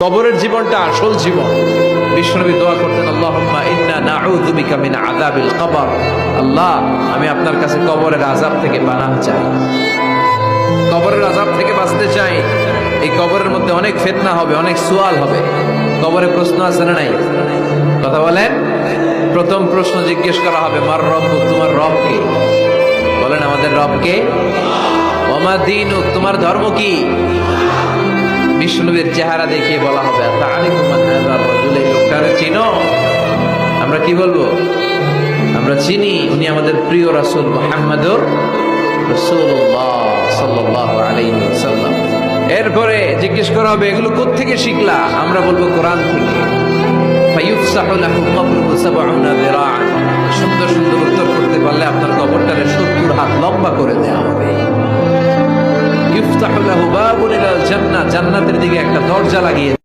কবরের জীবনটা আসল জীবন। বিশ্বনবী দোয়া করতেন, আল্লাহুম্মা ইন্না নাউযু বিকা মিন আযাবিল কবর। আল্লাহ, আমি আপনার কাছে কবরের আযাব থেকে পানাহ চাই, কবরের আযাব থেকে বাঁচতে চাই। এই কবরের মধ্যে অনেক ফিতনা হবে, অনেক সুয়াল হবে। কবরে প্রশ্ন আছে না নাই? কথা বলেন। প্রথম প্রশ্ন জিজ্ঞেস করা হবে, মার রব্বুক, তোমার রব কে? বলেন, আমাদের রব কে? ওয়া মা দীনুক, তোমার ধর্ম কি? বিষ্ণুবীর চেহারা দেখিয়ে বলা হবে, তারিকু মান হাযা রাজুল, এই লোকটারে চিনো? আমরা কি বলবো? আমরা চিনি, উনি আমাদের প্রিয় রাসূল মুহাম্মদুর রাসূলুল্লাহ সাল্লাল্লাহু আলাইহি ওয়াসাল্লাম। এরপরে জিজ্ঞেস করা হবে, এগুলো কোত্থেকে শিখলা? আমরা বলবো, কোরআন থেকে। ফায়ুফসাহু লাহু কবরুহু ৭০ যিরাআন। সুন্দর সুন্দর উত্তর করতে পারলে আপনার কবরটারে ৭০ হাত লম্বা করে দেয়া হবে। ইফতাহু লাহু বাবুন ইলাল জান্নাহ, জান্নাতের দিকে একটা দরজা লাগিয়ে